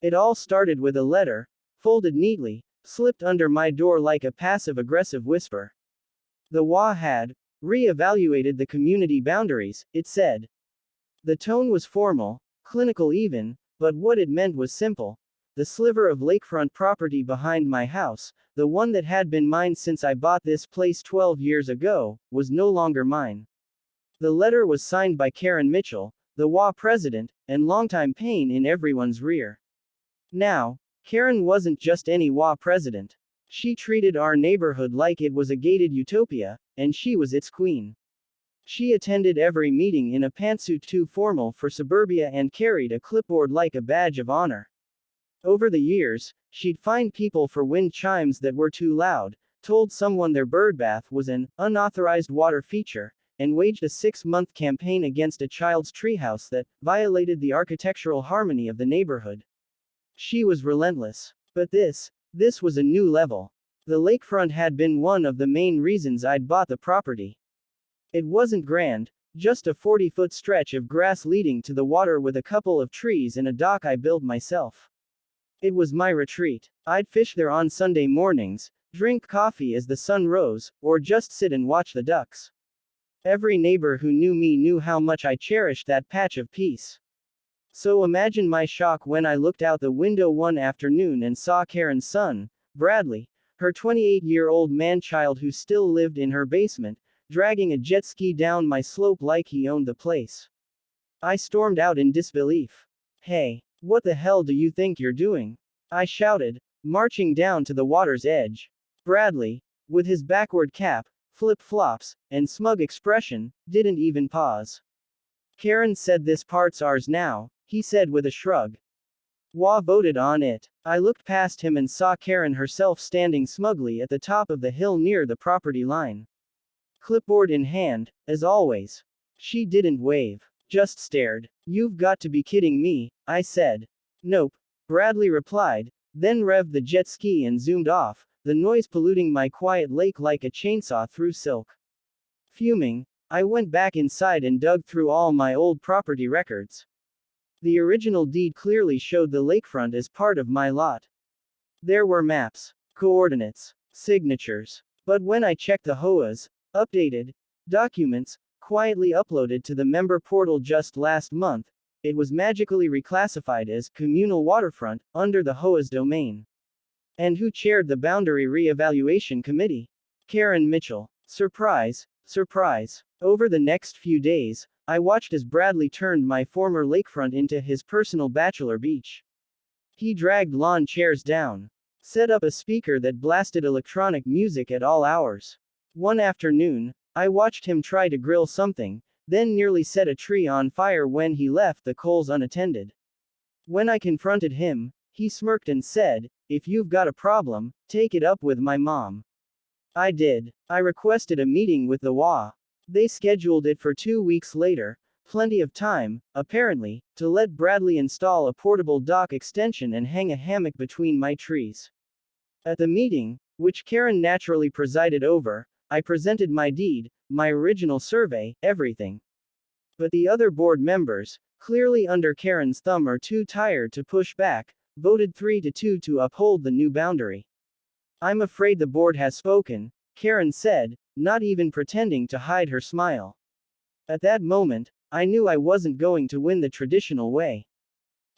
It all started with a letter, folded neatly, slipped under my door like a passive-aggressive whisper. The HOA had re-evaluated the community boundaries, it said. The tone was formal, clinical even, but what it meant was simple. The sliver of lakefront property behind my house, the one that had been mine since I bought this place 12 years ago, was no longer mine. The letter was signed by Karen Mitchell, the HOA president, and longtime pain in everyone's rear. Now, Karen wasn't just any HOA president. She treated our neighborhood like it was a gated utopia, and she was its queen. She attended every meeting in a pantsuit too formal for suburbia and carried a clipboard like a badge of honor. Over the years, she'd fine people for wind chimes that were too loud, told someone their birdbath was an unauthorized water feature, and waged a 6-month campaign against a child's treehouse that violated the architectural harmony of the neighborhood. She was relentless. But this was a new level. The lakefront had been one of the main reasons I'd bought the property. It wasn't grand, just a 40-foot stretch of grass leading to the water with a couple of trees and a dock I built myself. It was my retreat. I'd fish there on Sunday mornings, drink coffee as the sun rose, or just sit and watch the ducks. Every neighbor who knew me knew how much I cherished that patch of peace. So imagine my shock when I looked out the window one afternoon and saw Karen's son, Bradley, her 28-year-old man-child who still lived in her basement, dragging a jet ski down my slope like he owned the place. I stormed out in disbelief. "Hey, what the hell do you think you're doing?" I shouted, marching down to the water's edge. Bradley, with his backward cap, flip-flops, and smug expression, didn't even pause. "Karen said this part's ours now," he said with a shrug. "HOA voted on it." I looked past him and saw Karen herself standing smugly at the top of the hill near the property line. Clipboard in hand, as always. She didn't wave, just stared. "You've got to be kidding me," I said. "Nope," Bradley replied, then revved the jet ski and zoomed off, the noise polluting my quiet lake like a chainsaw through silk. Fuming, I went back inside and dug through all my old property records. The original deed clearly showed the lakefront as part of my lot. There were maps, coordinates, signatures. But when I checked the HOA's updated documents, quietly uploaded to the member portal just last month, it was magically reclassified as communal waterfront under the HOA's domain. And who chaired the Boundary Reevaluation Committee? Karen Mitchell. Surprise, surprise. Over the next few days, I watched as Bradley turned my former lakefront into his personal bachelor beach. He dragged lawn chairs down, set up a speaker that blasted electronic music at all hours. One afternoon, I watched him try to grill something, then nearly set a tree on fire when he left the coals unattended. When I confronted him, he smirked and said, "If you've got a problem, take it up with my mom." I did. I requested a meeting with the HOA. They scheduled it for 2 weeks later, plenty of time, apparently, to let Bradley install a portable dock extension and hang a hammock between my trees. At the meeting, which Karen naturally presided over, I presented my deed, my original survey, everything. But the other board members, clearly under Karen's thumb or too tired to push back, voted 3-2 to uphold the new boundary. "I'm afraid the board has spoken," Karen said, not even pretending to hide her smile. At that moment, I knew I wasn't going to win the traditional way.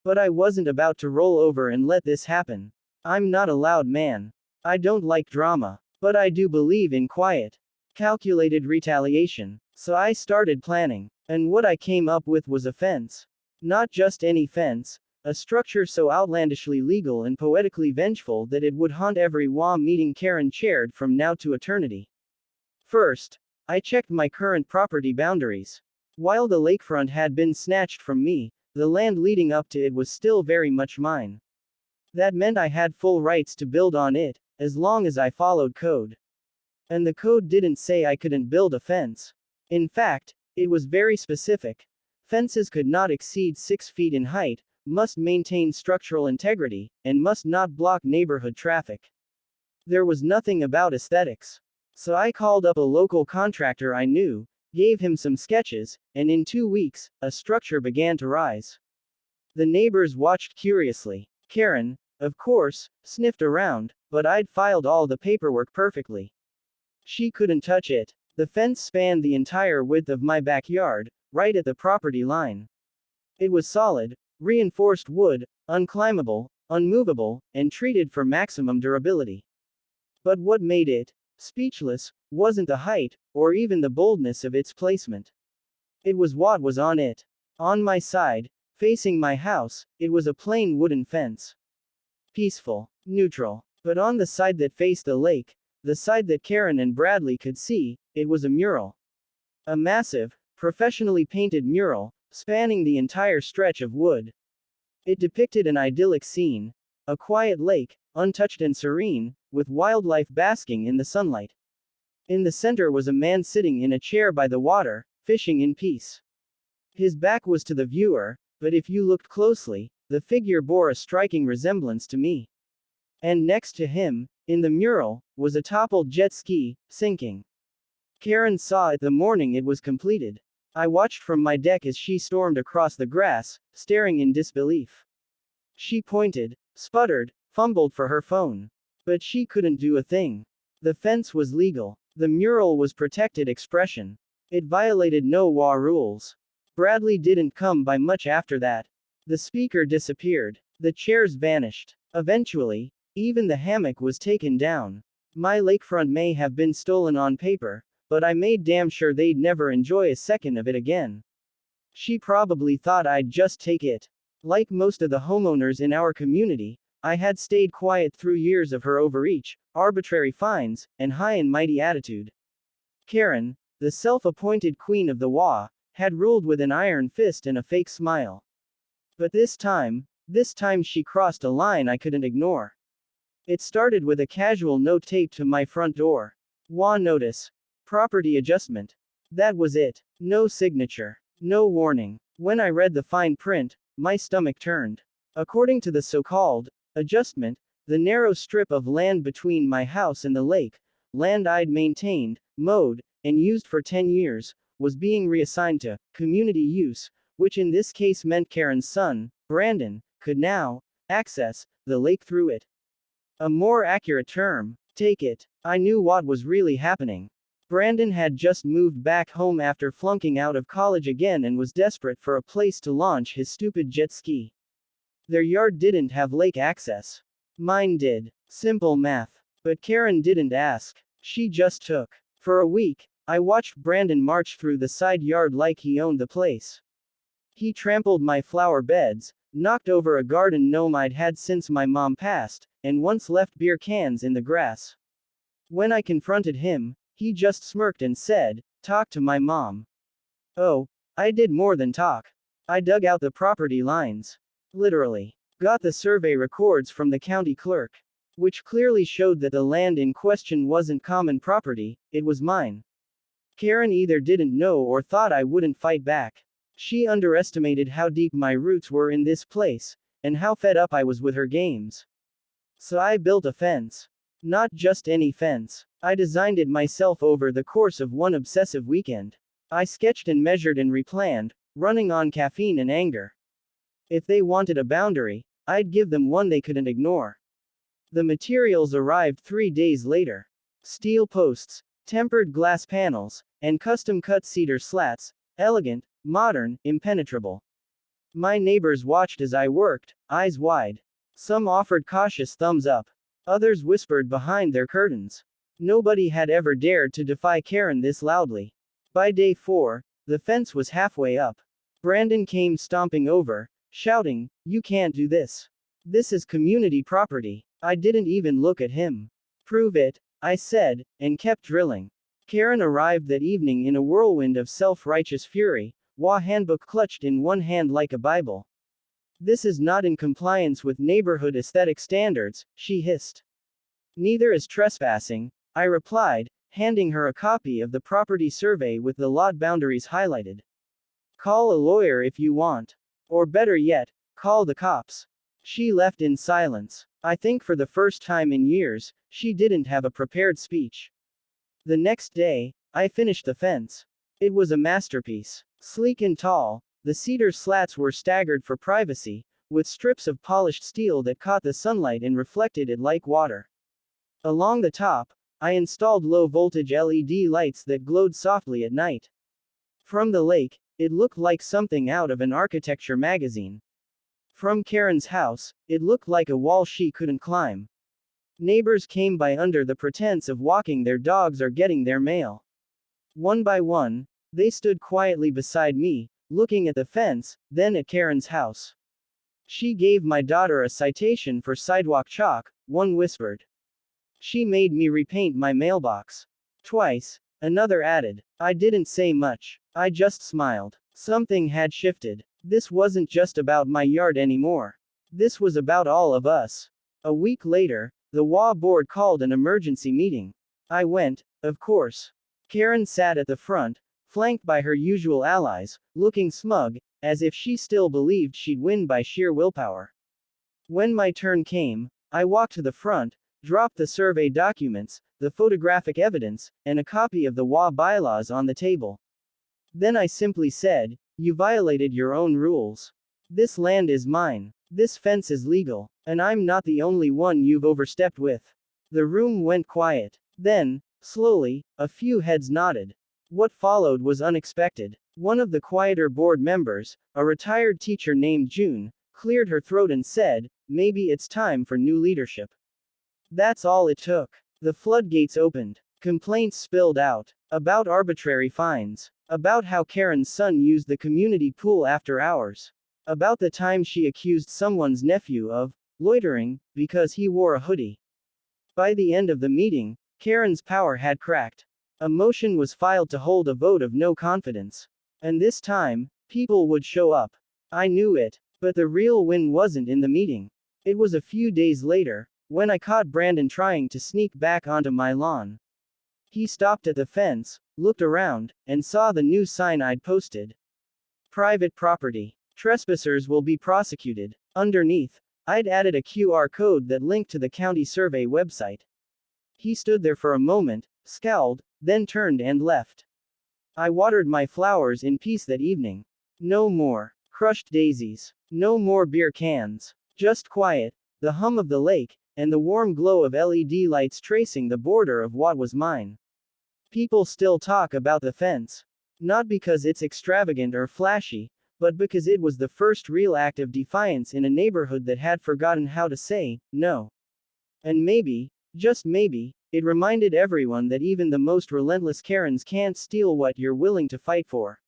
But I wasn't about to roll over and let this happen. I'm not a loud man. I don't like drama. But I do believe in quiet, calculated retaliation. So I started planning. And what I came up with was a fence. Not just any fence, a structure so outlandishly legal and poetically vengeful that it would haunt every HOA meeting Karen chaired from now to eternity. First, I checked my current property boundaries. While the lakefront had been snatched from me, the land leading up to it was still very much mine. That meant I had full rights to build on it, as long as I followed code. And the code didn't say I couldn't build a fence. In fact, it was very specific. Fences could not exceed 6 feet in height, must maintain structural integrity, and must not block neighborhood traffic. There was nothing about aesthetics. So I called up a local contractor I knew, gave him some sketches, and in 2 weeks, a structure began to rise. The neighbors watched curiously. Karen, of course, sniffed around, but I'd filed all the paperwork perfectly. She couldn't touch it. The fence spanned the entire width of my backyard, right at the property line. It was solid, reinforced wood, unclimbable, unmovable, and treated for maximum durability. But what made it speechless wasn't the height, or even the boldness of its placement. It was what was on it. On my side, facing my house, it was a plain wooden fence. Peaceful, neutral. But on the side that faced the lake, the side that Karen and Bradley could see, it was a mural. A massive, professionally painted mural, spanning the entire stretch of wood. It depicted an idyllic scene. A quiet lake, untouched and serene, with wildlife basking in the sunlight. In the center was a man sitting in a chair by the water, fishing in peace. His back was to the viewer, but if you looked closely, the figure bore a striking resemblance to me. And next to him, in the mural, was a toppled jet ski, sinking. Karen saw it the morning it was completed. I watched from my deck as she stormed across the grass, staring in disbelief. She pointed, sputtered, fumbled for her phone. But she couldn't do a thing. The fence was legal. The mural was protected expression. It violated no HOA rules. Bradley didn't come by much after that. The speaker disappeared. The chairs vanished. Eventually, even the hammock was taken down. My lakefront may have been stolen on paper, but I made damn sure they'd never enjoy a second of it again. She probably thought I'd just take it. Like most of the homeowners in our community, I had stayed quiet through years of her overreach, arbitrary fines, and high and mighty attitude. Karen, the self-appointed queen of the HOA, had ruled with an iron fist and a fake smile. But this time she crossed a line I couldn't ignore. It started with a casual note taped to my front door. HOA notice. Property adjustment. That was it. No signature. No warning. When I read the fine print, my stomach turned. According to the so-called adjustment, the narrow strip of land between my house and the lake, land I'd maintained, mowed, and used for 10 years, was being reassigned to community use, which in this case meant Karen's son, Brandon, could now access the lake through it. A more accurate term, take it. I knew what was really happening. Brandon had just moved back home after flunking out of college again and was desperate for a place to launch his stupid jet ski. Their yard didn't have lake access. Mine did. Simple math. But Karen didn't ask. She just took. For a week, I watched Brandon march through the side yard like he owned the place. He trampled my flower beds, knocked over a garden gnome I'd had since my mom passed, and once left beer cans in the grass. When I confronted him, he just smirked and said, "Talk to my mom." Oh, I did more than talk. I dug out the property lines. Literally. Got the survey records from the county clerk. Which clearly showed that the land in question wasn't common property, it was mine. Karen either didn't know or thought I wouldn't fight back. She underestimated how deep my roots were in this place, and how fed up I was with her games. So I built a fence. Not just any fence. I designed it myself over the course of one obsessive weekend. I sketched and measured and replanned, running on caffeine and anger. If they wanted a boundary, I'd give them one they couldn't ignore. The materials arrived 3 days later. Steel posts, tempered glass panels, and custom-cut cedar slats, elegant, modern, impenetrable. My neighbors watched as I worked, eyes wide. Some offered cautious thumbs up. Others whispered behind their curtains. Nobody had ever dared to defy Karen this loudly. By day 4, the fence was halfway up. Brandon came stomping over, shouting, "You can't do this. This is community property." I didn't even look at him. "Prove it," I said, and kept drilling. Karen arrived that evening in a whirlwind of self-righteous fury, HOA handbook clutched in one hand like a Bible. "This is not in compliance with neighborhood aesthetic standards," she hissed. "Neither is trespassing," I replied, handing her a copy of the property survey with the lot boundaries highlighted. "Call a lawyer if you want. Or better yet, call the cops." She left in silence. I think for the first time in years, she didn't have a prepared speech. The next day, I finished the fence. It was a masterpiece. Sleek and tall, the cedar slats were staggered for privacy, with strips of polished steel that caught the sunlight and reflected it like water. Along the top, I installed low-voltage LED lights that glowed softly at night. From the lake, it looked like something out of an architecture magazine. From Karen's house, it looked like a wall she couldn't climb. Neighbors came by under the pretense of walking their dogs or getting their mail. One by one, they stood quietly beside me, looking at the fence, then at Karen's house. She gave my daughter a citation for sidewalk chalk, one whispered. She made me repaint my mailbox. Twice, another added. I didn't say much. I just smiled. Something had shifted. This wasn't just about my yard anymore. This was about all of us. A week later, the HOA board called an emergency meeting. I went, of course. Karen sat at the front, flanked by her usual allies, looking smug, as if she still believed she'd win by sheer willpower. When my turn came, I walked to the front, dropped the survey documents, the photographic evidence, and a copy of the HOA bylaws on the table. Then I simply said, "You violated your own rules. This land is mine. This fence is legal. And I'm not the only one you've overstepped with." The room went quiet. Then, slowly, a few heads nodded. What followed was unexpected. One of the quieter board members, a retired teacher named June, cleared her throat and said, "Maybe it's time for new leadership." That's all it took. The floodgates opened. Complaints spilled out. About arbitrary fines. About how Karen's son used the community pool after hours. About the time she accused someone's nephew of loitering because he wore a hoodie. By the end of the meeting, Karen's power had cracked. A motion was filed to hold a vote of no confidence. And this time, people would show up. I knew it. But the real win wasn't in the meeting. It was a few days later, when I caught Brandon trying to sneak back onto my lawn. He stopped at the fence, looked around, and saw the new sign I'd posted. Private property. Trespassers will be prosecuted. Underneath, I'd added a QR code that linked to the county survey website. He stood there for a moment, scowled, then turned and left. I watered my flowers in peace that evening. No more crushed daisies. No more beer cans. Just quiet, the hum of the lake, and the warm glow of LED lights tracing the border of what was mine. People still talk about the fence. Not because it's extravagant or flashy, but because it was the first real act of defiance in a neighborhood that had forgotten how to say no. And maybe, just maybe, it reminded everyone that even the most relentless Karens can't steal what you're willing to fight for.